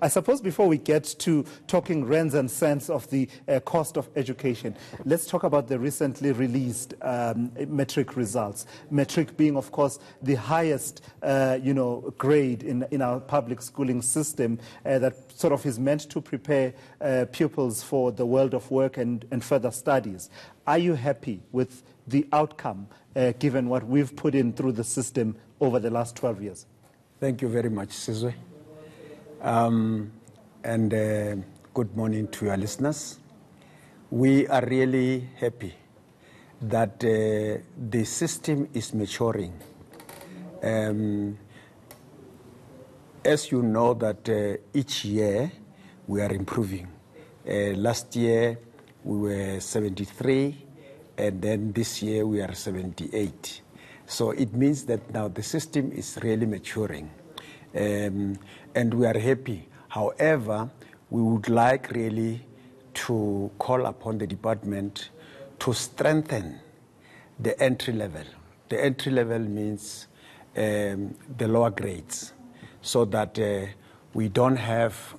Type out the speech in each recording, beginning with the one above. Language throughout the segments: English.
I suppose before we get to talking rands and cents of the cost of education, let's talk about the recently released metric results. Metric being, of course, the highest, grade in our public schooling system that sort of is meant to prepare pupils for the world of work and further studies. Are you happy with the outcome, given what we've put in through the system over the last 12 years? Thank you very much, Sizwe. Good morning to your listeners. We are really happy that the system is maturing. As you know that each year we are improving. Last year we were 73, and then this year we are 78. So it means that now the system is really maturing, and we are happy. However, we would like really to call upon the department to strengthen the entry level. The entry level means the lower grades, so that we don't have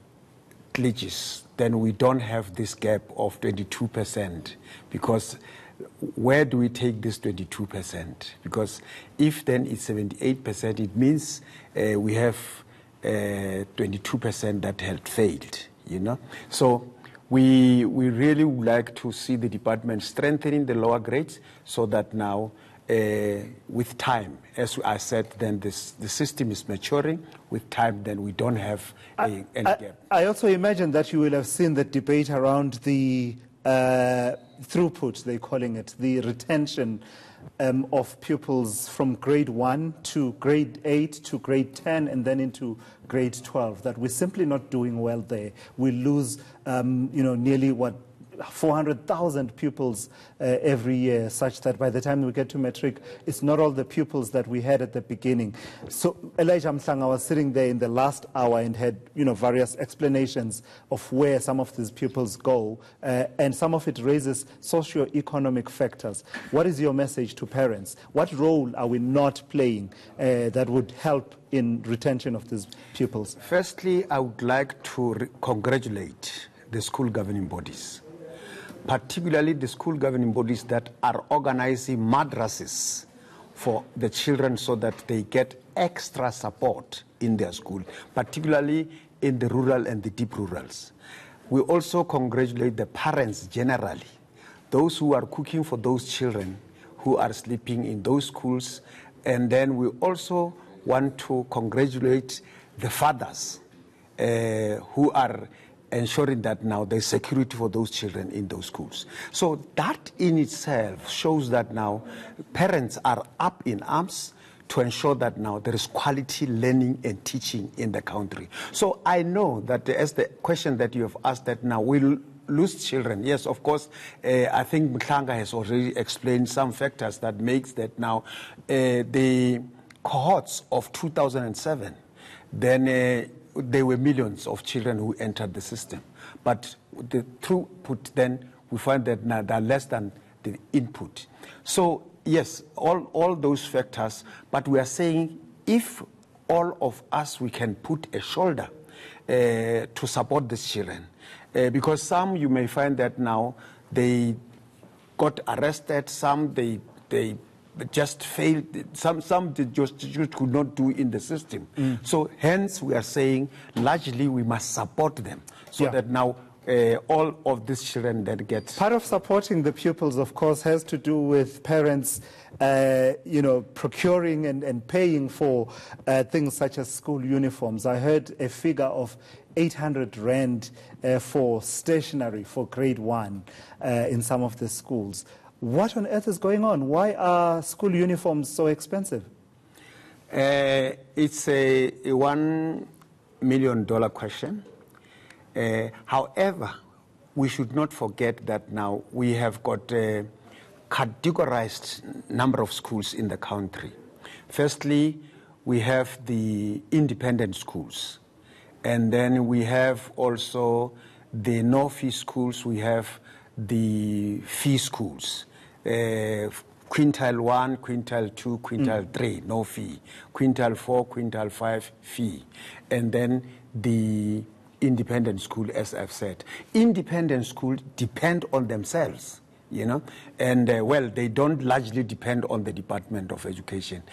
glitches, then we don't have this gap of 22%, because where do we take this 22%? Because if then it's 78%, it means we have 22% that had failed, So we really would like to see the department strengthening the lower grades, so that now with time, as I said, then the system is maturing. With time, then we don't have any gap. I also imagine that you will have seen the debate around the throughput, they're calling it, the retention of pupils from grade 1 to grade 8 to grade 10 and then into grade 12, that we're simply not doing well there. We lose, nearly 400,000 pupils every year, such that by the time we get to matric, it's not all the pupils that we had at the beginning. So Elijah Mhlanga was sitting there in the last hour and had, various explanations of where some of these pupils go, and some of it raises socio-economic factors. What is your message to parents? What role are we not playing that would help in retention of these pupils? Firstly, I would like to congratulate the school governing bodies, particularly the school governing bodies that are organizing madrasas for the children, so that they get extra support in their school, particularly in the rural and the deep rurals. We also congratulate the parents generally, those who are cooking for those children who are sleeping in those schools. And then we also want to congratulate the fathers who are ensuring that now there's security for those children in those schools. So that in itself shows that now parents are up in arms to ensure that now there is quality learning and teaching in the country. So I know that as the question that you have asked, that now we'll lose children. Yes, of course, I think Mhlanga has already explained some factors that makes that now the cohorts of 2007, then there were millions of children who entered the system. But the throughput, then we find that now they're less than the input. So yes, all those factors, but we are saying if all of us, we can put a shoulder to support these children. Because some, you may find that now they got arrested, some they just failed, some they just could not do in the system. So hence we are saying largely we must support them, so that now all of these children that get... Part of supporting the pupils, of course, has to do with parents procuring and paying for things such as school uniforms. I heard a figure of 800 rand for stationery for grade 1 in some of the schools. What on earth is going on? Why are school uniforms so expensive? It's a $1 million question. However, we should not forget that now we have got a categorized number of schools in the country. Firstly, we have the independent schools. And then we have also the no-fee schools. We have the fee schools. Quintile 1, Quintile 2, Quintile 3, no fee. Quintile 4, Quintile 5, fee. And then the independent school, as I've said. Independent schools depend on themselves, you know, and well, they don't largely depend on the Department of Education,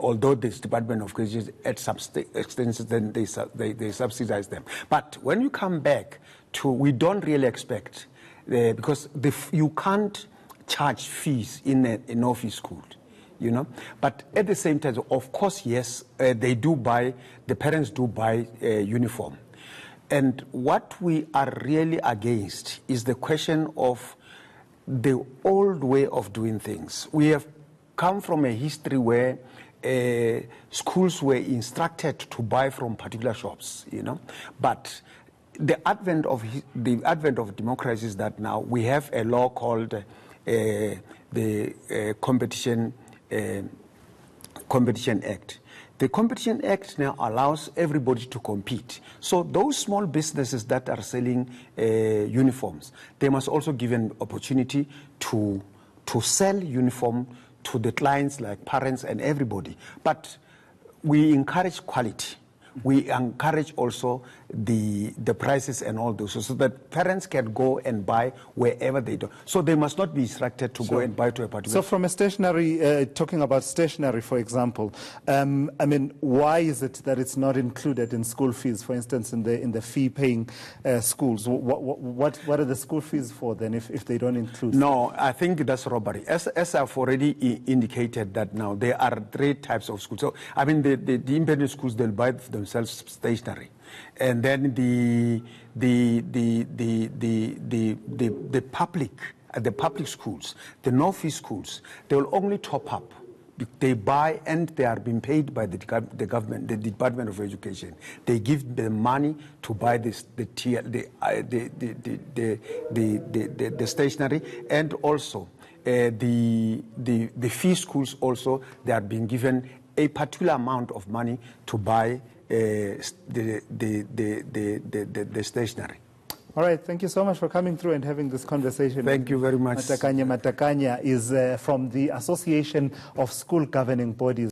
although this Department of Education at some extent then they subsidize them. But when you come back to, we don't really expect, because you can't charge fees in a no-fee school, you know. But at the same time, of course, yes, they do buy, the parents do buy uniform. And what we are really against is the question of the old way of doing things. We have come from a history where schools were instructed to buy from particular shops, you know. But the advent of democracy is that now we have a law called the Competition Act. The Competition Act now allows everybody to compete. So those small businesses that are selling uniforms, they must also give an opportunity to sell uniform to the clients like parents and everybody. But we encourage quality. We encourage also the prices and all those, so that parents can go and buy wherever they do. So they must not be instructed to go and buy to a particular. So from a stationery, talking about stationery, for example, I mean, why is it that it's not included in school fees, for instance, in the fee-paying schools? What are the school fees for then if they don't include? No, I think that's robbery. As I've already indicated that now, there are 3 types of schools. So, I mean, the independent schools, they'll buy themselves stationery. And then the public schools, the no-fee schools, they will only top up. They buy and they are being paid by the government, the Department of Education. They give them money to buy the stationery, and also the fee schools also, they are being given a particular amount of money to buy the stationery. All right, thank you so much for coming through and having this conversation. Thank you very much. Matakanya is from the Association of School Governing Bodies.